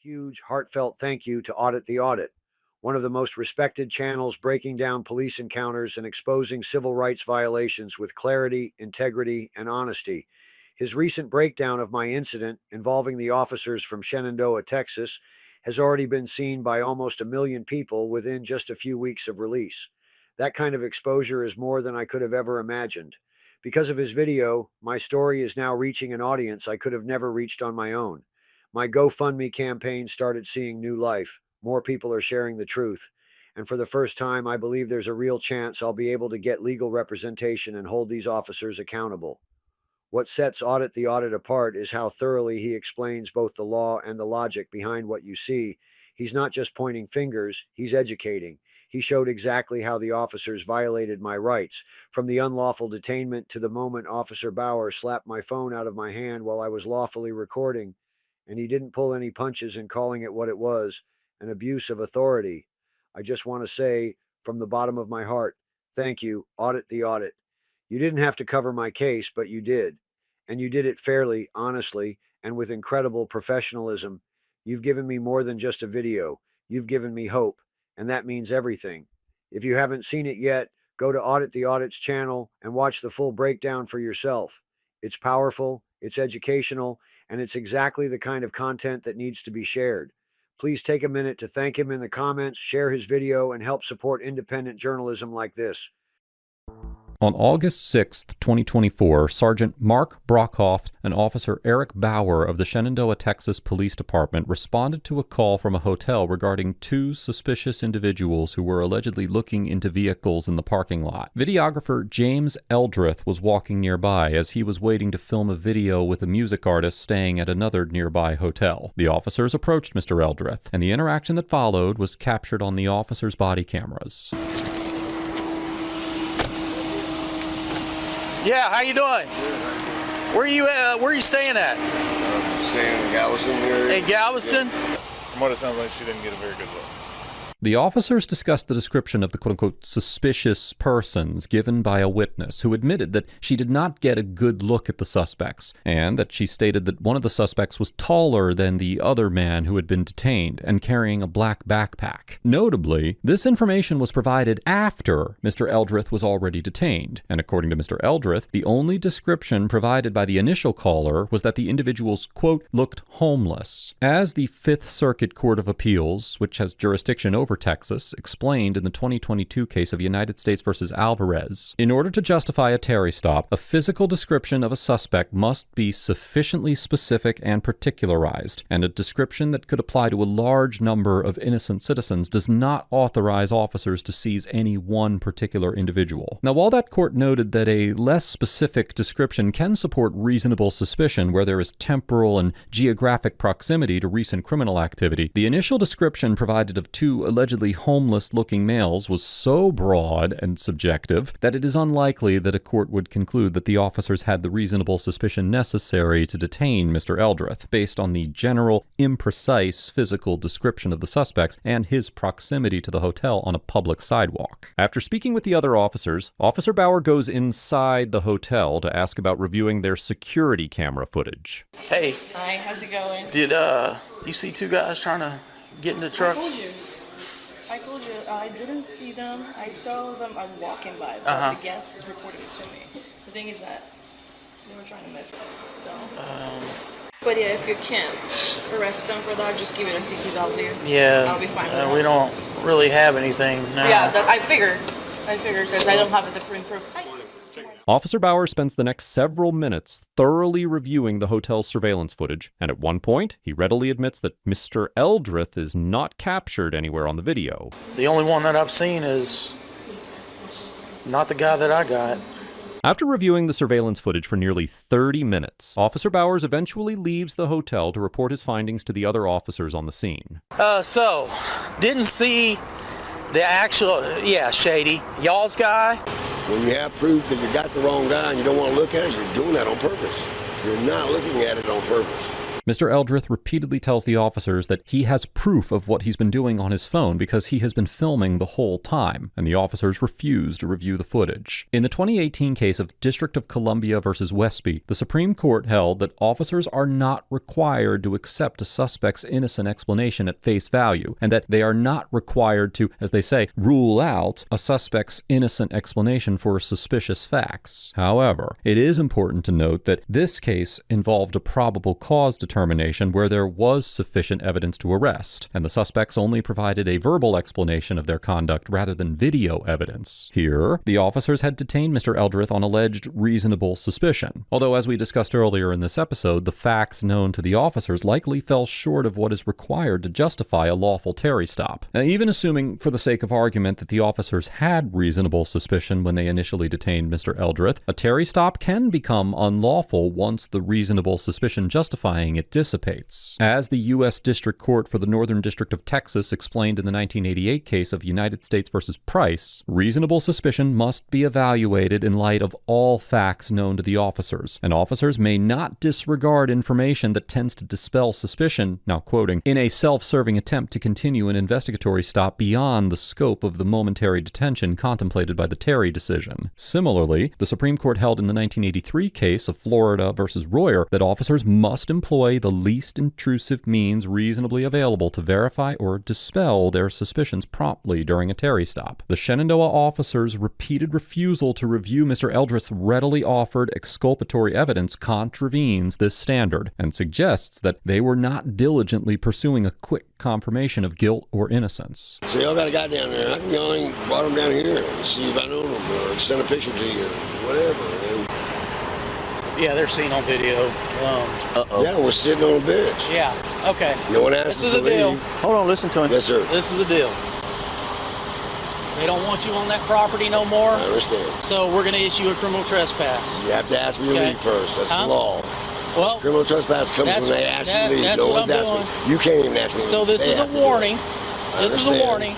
huge, heartfelt thank you to Audit the Audit, one of the most respected channels breaking down police encounters and exposing civil rights violations with clarity, integrity, and honesty. His recent breakdown of my incident involving the officers from Shenandoah, Texas, has already been seen by almost 1 million people within just a few weeks of release. That kind of exposure is more than I could have ever imagined. Because of his video, my story is now reaching an audience I could have never reached on my own. My GoFundMe campaign started seeing new life. More people are sharing the truth. And for the first time, I believe there's a real chance I'll be able to get legal representation and hold these officers accountable. What sets Audit the Audit apart is how thoroughly he explains both the law and the logic behind what you see. He's not just pointing fingers, he's educating. He showed exactly how the officers violated my rights, from the unlawful detainment to the moment Officer Bauer slapped my phone out of my hand while I was lawfully recording. And he didn't pull any punches in calling it what it was, an abuse of authority. I just want to say, from the bottom of my heart, thank you, Audit the Audit. You didn't have to cover my case, but you did. And you did it fairly, honestly, and with incredible professionalism. You've given me more than just a video. You've given me hope, and that means everything. If you haven't seen it yet, go to Audit the Audit's channel and watch the full breakdown for yourself. It's powerful, it's educational, and it's exactly the kind of content that needs to be shared. Please take a minute to thank him in the comments, share his video, and help support independent journalism like this. On August 6, 2024, Sergeant Mark Brockhoeft and Officer Eric Bauer of the Shenandoah, Texas Police Department responded to a call from a hotel regarding 2 suspicious individuals who were allegedly looking into vehicles in the parking lot. Videographer James Eldrith was walking nearby as he was waiting to film a video with a music artist staying at another nearby hotel. The officers approached Mr. Eldrith, and the interaction that followed was captured on the officers' body cameras. Yeah, how you doing? Good. Where are you staying at? Staying in Galveston area. In Galveston? Yeah. From what it sounds like, she didn't get a very good look. The officers discussed the description of the quote-unquote suspicious persons given by a witness who admitted that she did not get a good look at the suspects, and that she stated that one of the suspects was taller than the other man who had been detained and carrying a black backpack. Notably, this information was provided after Mr. Eldrith was already detained, and according to Mr. Eldrith, the only description provided by the initial caller was that the individuals, quote, looked homeless. As the Fifth Circuit Court of Appeals, which has jurisdiction over Texas, explained in the 2022 case of United States versus Alvarez, in order to justify a Terry stop, a physical description of a suspect must be sufficiently specific and particularized, and a description that could apply to a large number of innocent citizens does not authorize officers to seize any one particular individual. Now, while that court noted that a less specific description can support reasonable suspicion where there is temporal and geographic proximity to recent criminal activity, the initial description provided of 2 allegedly homeless-looking males was so broad and subjective that it is unlikely that a court would conclude that the officers had the reasonable suspicion necessary to detain Mr. Eldrith, based on the general, imprecise physical description of the suspects and his proximity to the hotel on a public sidewalk. After speaking with the other officers, Officer Bauer goes inside the hotel to ask about reviewing their security camera footage. Hey. Hi, how's it going? Did you see 2 guys trying to get into trucks? I told you, I didn't see them. I saw them walking by, but the guests reported it to me. The thing is that they were trying to mess with it, so. But yeah, if you can't arrest them for that, just give it a CTW. Yeah. I'll be fine with that. We don't really have anything now. Yeah, I figured because I don't have the print proof. Officer Bauer spends the next several minutes thoroughly reviewing the hotel's surveillance footage, and at one point, he readily admits that Mr. Eldrith is not captured anywhere on the video. The only one that I've seen is not the guy that I got. After reviewing the surveillance footage for nearly 30 minutes, Officer Bowers eventually leaves the hotel to report his findings to the other officers on the scene. So, didn't see the actual, Shady, y'all's guy. When you have proof that you got the wrong guy and you don't want to look at it, you're doing that on purpose. You're not looking at it on purpose. Mr. Eldrith repeatedly tells the officers that he has proof of what he's been doing on his phone because he has been filming the whole time, and the officers refuse to review the footage. In the 2018 case of District of Columbia versus Westby, the Supreme Court held that officers are not required to accept a suspect's innocent explanation at face value, and that they are not required to, as they say, rule out a suspect's innocent explanation for suspicious facts. However, it is important to note that this case involved a probable cause determination where there was sufficient evidence to arrest, and the suspects only provided a verbal explanation of their conduct rather than video evidence. Here, the officers had detained Mr. Eldrith on alleged reasonable suspicion, although as we discussed earlier in this episode, the facts known to the officers likely fell short of what is required to justify a lawful Terry stop. Now, even assuming, for the sake of argument, that the officers had reasonable suspicion when they initially detained Mr. Eldrith, a Terry stop can become unlawful once the reasonable suspicion justifying it dissipates. As the U.S. District Court for the Northern District of Texas explained in the 1988 case of United States versus Price, reasonable suspicion must be evaluated in light of all facts known to the officers, and officers may not disregard information that tends to dispel suspicion, now quoting, in a self-serving attempt to continue an investigatory stop beyond the scope of the momentary detention contemplated by the Terry decision. Similarly, the Supreme Court held in the 1983 case of Florida versus Royer that officers must employ the least intrusive means reasonably available to verify or dispel their suspicions promptly during a Terry stop. The Shenandoah officers' repeated refusal to review Mr. Eldrith's readily offered exculpatory evidence contravenes this standard and suggests that they were not diligently pursuing a quick confirmation of guilt or innocence. So y'all got a guy down there. I can go and brought him down here and see if I know him or send a picture to you or whatever. And Yeah, they're seen on video. yeah, we're sitting on a bench. Yeah, okay. No one asked This us is to a deal. leave. Hold on, listen to him. Yes, sir. This is a deal. They don't want you on that property no more, I understand. so we're going to issue a criminal trespass. You have to ask me to Okay. leave first. That's Huh? the law. Well, Criminal trespass comes when they ask you to leave. that's No what one's I'm asking. doing. You can't even ask me to so leave. this They is a have to do it. warning. I This is a understand. warning.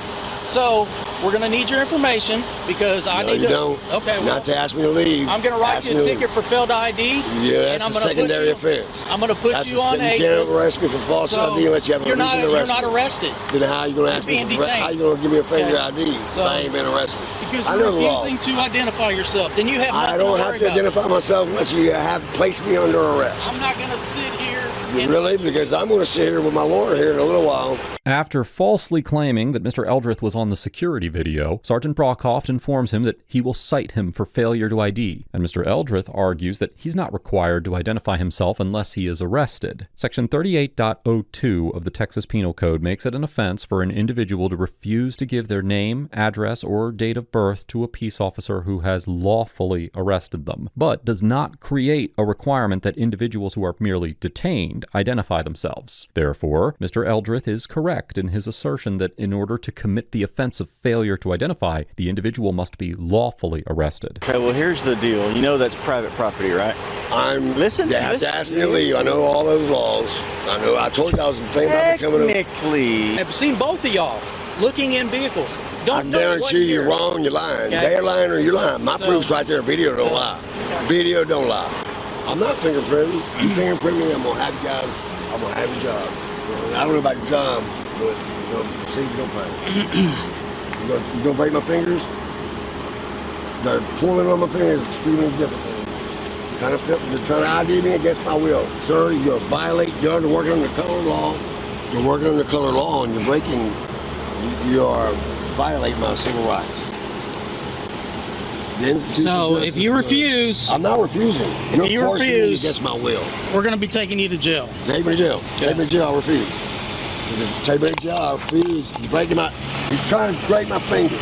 So we're going to need your information because I No, need you to. don't. Okay, well, Not to ask me to leave. I'm going to write Ask you me a to ticket for failed ID. Yeah, and that's I'm a gonna put secondary you, offense. I'm going to put That's you on You can't ACES. arrest me for false So ID unless you have a you're reason not, to arrest you're not me. arrested Then how you going to ask me? being detained. How you going to give me a finger Okay. ID if So- I ain't been arrested? because I you're know the law. refusing to identify yourself. Then you have nothing I don't to have worry to about. identify myself unless you have placed me under arrest. I'm not going to sit here. and- Really? Because I'm going to sit here with my lawyer here in a little while. After falsely claiming that Mr. Eldrith was on the security video, Sergeant Brockhoeft informs him that he will cite him for failure to ID, and Mr. Eldrith argues that he's not required to identify himself unless he is arrested. Section 38.02 of the Texas Penal Code makes it an offense for an individual to refuse to give their name, address, or date of birth to a peace officer who has lawfully arrested them, but does not create a requirement that individuals who are merely detained identify themselves. Therefore, Mr. Eldrith is correct in his assertion that in order to commit the offense of failure to identify, the individual must be lawfully arrested. Okay, well, here's the deal. You know that's private property, right? They have to ask me to leave. I know all those laws. I told you I was thinking about becoming a... Technically, I've seen both of y'all looking in vehicles. I Don't know what guarantee you're year. wrong, you're lying. Okay. They're lying or you're lying. My So- proof's right there. Video don't lie. Video don't lie. I'm not fingerprinting. You fingerprint me, I'm going to have you guys. I'm going to have your job. I don't know about your job, but see if you don't break. You gonna break my fingers? They're pulling on my fingers is extremely difficult. They're trying to ID me against my will. Sir, you're violating, you're working under color law. You're working under color law and you're breaking, you are violating my civil rights. So if you refuse, I'm not refusing. You're you forcing me refuse- against my will. we're going to be taking you to jail. Take me to jail. Take me to jail, I refuse. Take me to jail, I refuse. He's trying to break my finger.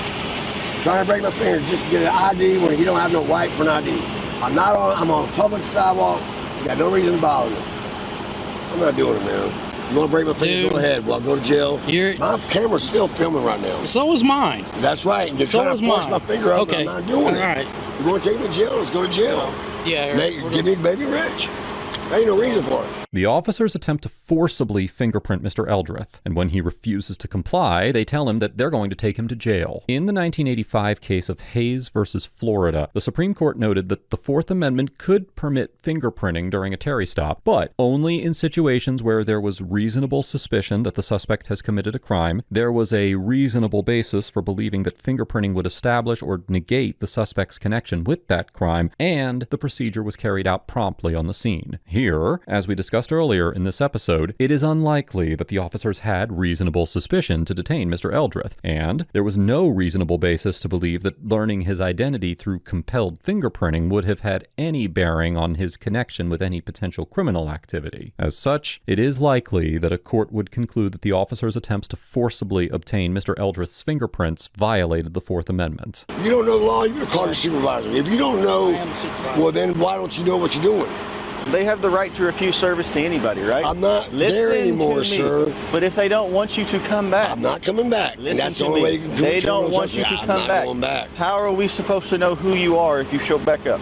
Trying to break my finger just to get an ID when he don't have no right for an ID. I'm on a public sidewalk. You got no reason to bother me. I'm not doing it, man. You want to break my finger? Dude. Go ahead. Well, I'll go to jail. You're- My camera's still filming right now. So is mine. That's right. You're So trying is to force mine. my finger up. Okay. And I'm not doing it. All right. You want to take me to jail? Let's go to jail. Yeah. Give me baby rich. There ain't no reason for it. The officers attempt to forcibly fingerprint Mr. Eldrith, and when he refuses to comply, they tell him that they're going to take him to jail. In the 1985 case of Hayes versus Florida, the Supreme Court noted that the Fourth Amendment could permit fingerprinting during a Terry stop, but only in situations where there was reasonable suspicion that the suspect has committed a crime, there was a reasonable basis for believing that fingerprinting would establish or negate the suspect's connection with that crime, and the procedure was carried out promptly on the scene. Here, as we discussed earlier in this episode, it is unlikely that the officers had reasonable suspicion to detain Mr. Eldrith, and there was no reasonable basis to believe that learning his identity through compelled fingerprinting would have had any bearing on his connection with any potential criminal activity. As such, it is likely that a court would conclude that the officers' attempts to forcibly obtain Mr. Eldrith's fingerprints violated the Fourth Amendment. You don't know the law, you're going to call your supervisor. If you don't know, well then why don't you know what you're doing? They have the right to refuse service to anybody, right? I'm not there anymore, sir. But if they don't want you to come back, I'm not coming back. Listen that's to the only way me. you can They don't want you to come back. How are we supposed to know who you are if you show back up?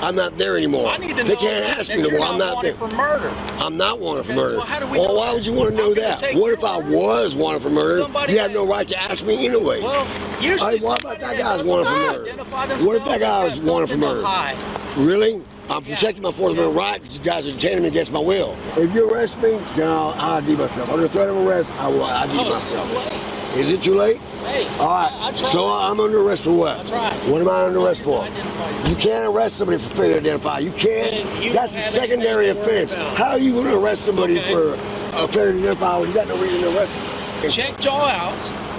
I'm not there anymore. I need to they know can't ask that me no you're more. I'm not not there. wanted for murder. I'm not wanted for Okay, murder. well, how do we Well, know why that? would you want to know I'm gonna that? take What if your I word. was wanted for murder? Somebody You have that- no right to ask me anyways. Well, usually Hey, what about somebody that guy's doesn't wanted for murder? identify What if that guy themselves was wanted for has something murder? to hide. Really? I'm protecting my Fourth Amendment right because you guys are detaining me against my will. If you arrest me, then I'll ID myself. Under threat of arrest, I will ID Oh, it's too myself. late. Is it too late? Hey, All right. I tried. So I'm under arrest for what? I tried. What am I under arrest for? Identify You can't arrest somebody for failure to identify. You can't. Then you That's don't a have secondary anything to worry offense. about. How are you going to arrest somebody Okay. for a failure to identify when you got no reason to arrest them? Check y'all out.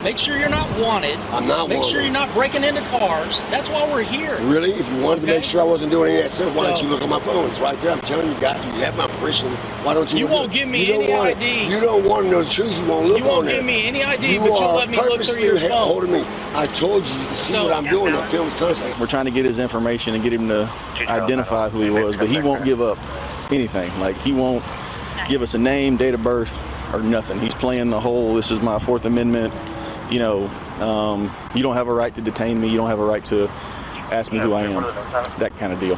Make sure you're not wanted. I'm not Make wanted. sure you're not breaking into cars. That's why we're here. Really? If you wanted to Okay. make sure I wasn't doing any of that stuff, why don't No. you look on my phone? It's right there. I'm telling you, guys, you have my permission. Why don't you? You look won't at it? give me You don't any want it. ID. You don't want to know the truth. You won't look You won't on there. give me any ID, You but you'll are let me look through purposely your phone. holding me. I told you, you can see So- what I'm doing. The film's constantly. We're trying to get his information and get him to identify who he was, but he won't give up anything. Like, he won't give us a name, date of birth, or nothing. He's playing the whole, this is my Fourth Amendment, you know, you don't have a right to detain me, you don't have a right to ask me who I am, that kind of deal.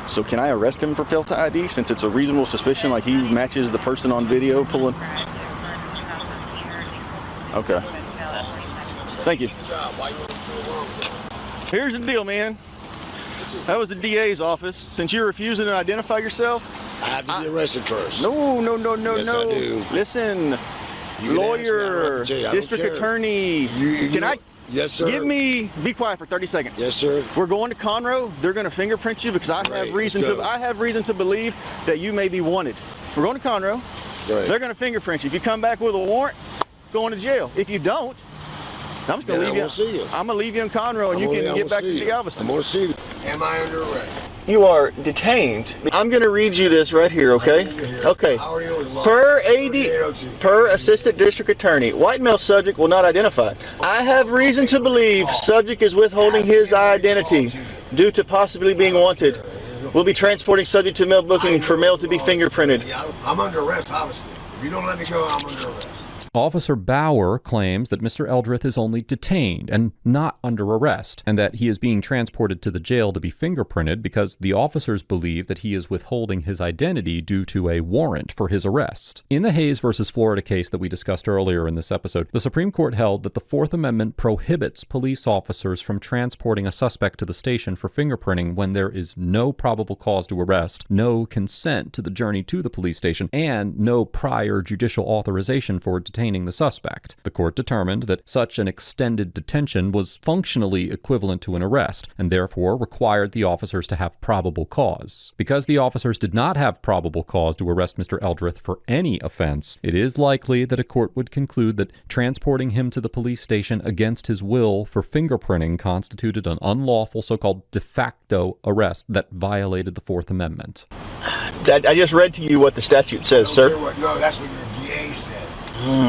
So can I arrest him for failure to ID since it's a reasonable suspicion, like he matches the person on video pulling? Okay. Thank you. Here's the deal, man. That was the DA's office. Since you're refusing to identify yourself, I have to be arrested first. no. Yes, I do. Listen, You can lawyer, ask me, I tell you, I don't district care. attorney. Can I? Yes, sir. Be quiet for 30 seconds. Yes, sir. We're going to Conroe. They're going to fingerprint you because I Great, have reason let's to. go. I have reason to believe that you may be wanted. We're going to Conroe. Great. They're going to fingerprint you. If you come back with a warrant, going to jail. If you don't, I'm just going to Then leave I you. won't see you. I'm going to leave you in Conroe, and you can get back to Galveston. I'm going to see you. Am I under arrest? You are detained. I'm going to read you this right here, okay? Okay. I already know the law. Per Assistant District Attorney, white male subject will not identify. I have reason to believe subject is withholding his identity due to possibly being wanted. We'll be transporting subject to mail booking for mail to be fingerprinted. Yeah, I'm under arrest, obviously. If you don't let me go, I'm under arrest. Officer Bauer claims that Mr. Eldrith is only detained and not under arrest, and that he is being transported to the jail to be fingerprinted because the officers believe that he is withholding his identity due to a warrant for his arrest. In the Hayes versus Florida case that we discussed earlier in this episode, the Supreme Court held that the Fourth Amendment prohibits police officers from transporting a suspect to the station for fingerprinting when there is no probable cause to arrest, no consent to the journey to the police station, and no prior judicial authorization for detaining the suspect. The court determined that such an extended detention was functionally equivalent to an arrest, and therefore required the officers to have probable cause. Because the officers did not have probable cause to arrest Mr. Eldrith for any offense, it is likely that a court would conclude that transporting him to the police station against his will for fingerprinting constituted an unlawful so-called de facto arrest that violated the Fourth Amendment. I just read to you what the statute says, sir. No, that's what your DA said.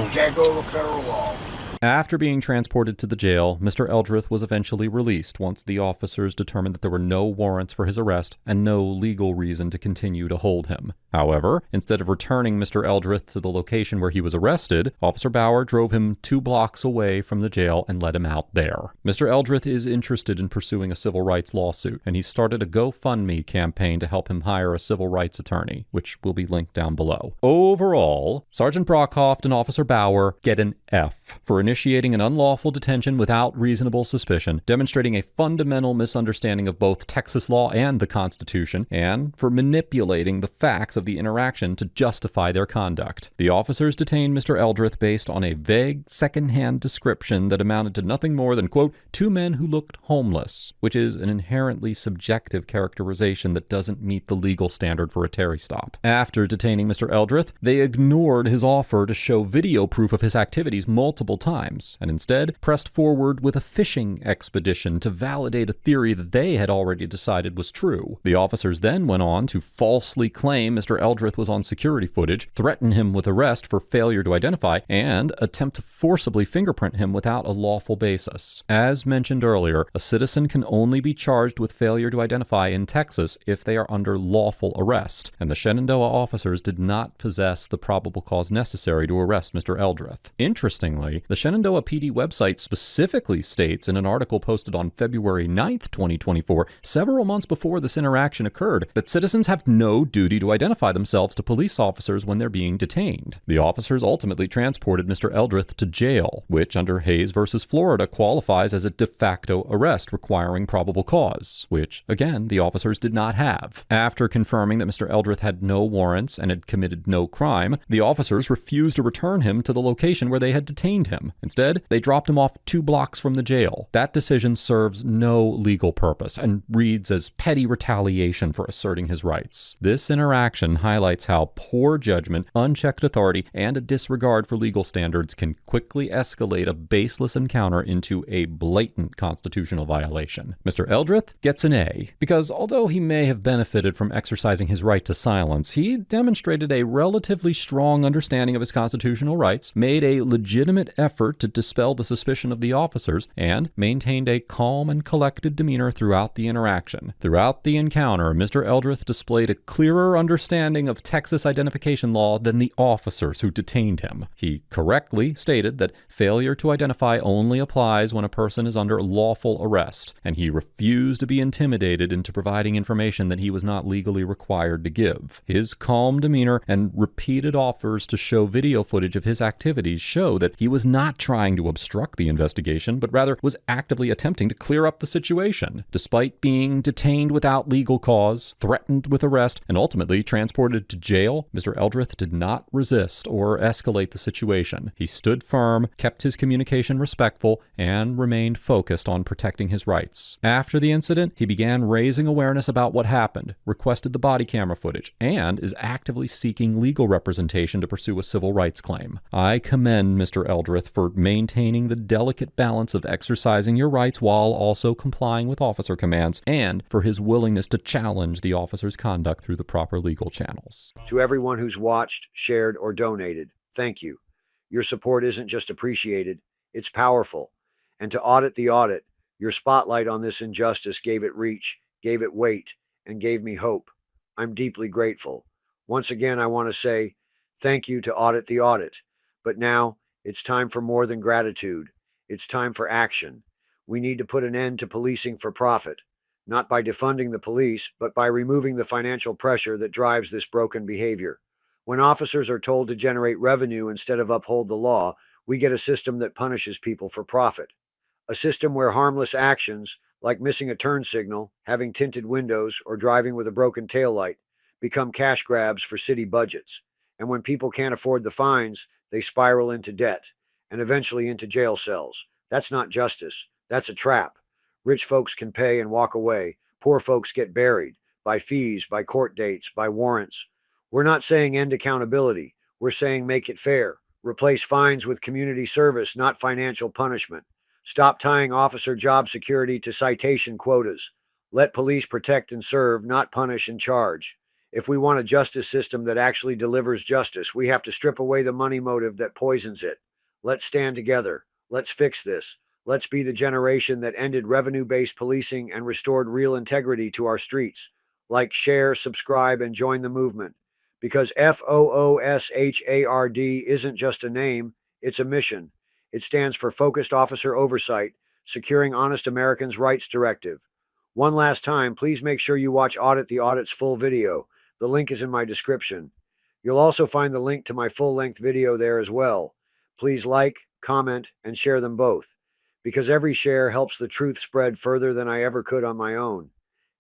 You can't go over federal law. After being transported to the jail, Mr. Eldrith was eventually released once the officers determined that there were no warrants for his arrest and no legal reason to continue to hold him. However, instead of returning Mr. Eldrith to the location where he was arrested, Officer Bauer drove him 2 blocks away from the jail and let him out there. Mr. Eldrith is interested in pursuing a civil rights lawsuit, and he started a GoFundMe campaign to help him hire a civil rights attorney, which will be linked down below. Overall, Sergeant Brockhoeft and Officer Bauer get an F for initiating an unlawful detention without reasonable suspicion, demonstrating a fundamental misunderstanding of both Texas law and the Constitution, and for manipulating the facts of the interaction to justify their conduct. The officers detained Mr. Eldrith based on a vague, second-hand description that amounted to nothing more than, quote, 2 men who looked homeless, which is an inherently subjective characterization that doesn't meet the legal standard for a Terry stop. After detaining Mr. Eldrith, they ignored his offer to show video proof of his activities multiple times, and instead pressed forward with a fishing expedition to validate a theory that they had already decided was true. The officers then went on to falsely claim Mr. Eldrith was on security footage, threaten him with arrest for failure to identify, and attempt to forcibly fingerprint him without a lawful basis. As mentioned earlier, a citizen can only be charged with failure to identify in Texas if they are under lawful arrest, and the Shenandoah officers did not possess the probable cause necessary to arrest Mr. Eldrith. Interestingly, the Shenandoah PD website specifically states in an article posted on February 9th, 2024, several months before this interaction occurred, that citizens have no duty to identify themselves to police officers when they're being detained. The officers ultimately transported Mr. Eldrith to jail, which under Hayes versus Florida qualifies as a de facto arrest requiring probable cause, which, again, the officers did not have. After confirming that Mr. Eldrith had no warrants and had committed no crime, the officers refused to return him to the location where they had detained him. Instead, they dropped him off 2 blocks from the jail. That decision serves no legal purpose and reads as petty retaliation for asserting his rights. This interaction highlights how poor judgment, unchecked authority, and a disregard for legal standards can quickly escalate a baseless encounter into a blatant constitutional violation. Mr. Eldrith gets an A, because although he may have benefited from exercising his right to silence, he demonstrated a relatively strong understanding of his constitutional rights, made a legitimate effort to dispel the suspicion of the officers, and maintained a calm and collected demeanor throughout the interaction. Throughout the encounter, Mr. Eldrith displayed a clearer understanding of Texas identification law than the officers who detained him. He correctly stated that failure to identify only applies when a person is under lawful arrest, and he refused to be intimidated into providing information that he was not legally required to give. His calm demeanor and repeated offers to show video footage of his activities show that he was not trying to obstruct the investigation, but rather was actively attempting to clear up the situation. Despite being detained without legal cause, threatened with arrest, and ultimately transported to jail, Mr. Eldrith did not resist or escalate the situation. He stood firm, kept his communication respectful, and remained focused on protecting his rights. After the incident, he began raising awareness about what happened, requested the body camera footage, and is actively seeking legal representation to pursue a civil rights claim. I commend Mr. Eldrith for maintaining the delicate balance of exercising your rights while also complying with officer commands, and for his willingness to challenge the officer's conduct through the proper legal channels. To everyone who's watched, shared, or donated, thank you. Your support isn't just appreciated, it's powerful. And to Audit the Audit, your spotlight on this injustice gave it reach, gave it weight, and gave me hope. I'm deeply grateful. Once again, I want to say thank you to Audit the Audit. But now, it's time for more than gratitude. It's time for action. We need to put an end to policing for profit, not by defunding the police, but by removing the financial pressure that drives this broken behavior. When officers are told to generate revenue instead of uphold the law, we get a system that punishes people for profit. A system where harmless actions, like missing a turn signal, having tinted windows, or driving with a broken taillight, become cash grabs for city budgets. And when people can't afford the fines, they spiral into debt, and eventually into jail cells. That's not justice. That's a trap. Rich folks can pay and walk away. Poor folks get buried by fees, by court dates, by warrants. We're not saying end accountability. We're saying make it fair. Replace fines with community service, not financial punishment. Stop tying officer job security to citation quotas. Let police protect and serve, not punish and charge. If we want a justice system that actually delivers justice, we have to strip away the money motive that poisons it. Let's stand together. Let's fix this. Let's be the generation that ended revenue-based policing and restored real integrity to our streets. Like, share, subscribe, and join the movement. Because FOOSHARD isn't just a name, it's a mission. It stands for Focused Officer Oversight, Securing Honest Americans' Rights Directive. One last time, please make sure you watch Audit the Audit's full video. The link is in my description. You'll also find the link to my full-length video there as well. Please like, comment, and share them both, because every share helps the truth spread further than I ever could on my own.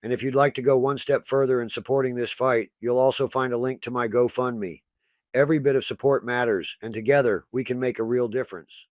And if you'd like to go one step further in supporting this fight, you'll also find a link to my GoFundMe. Every bit of support matters, and together we can make a real difference.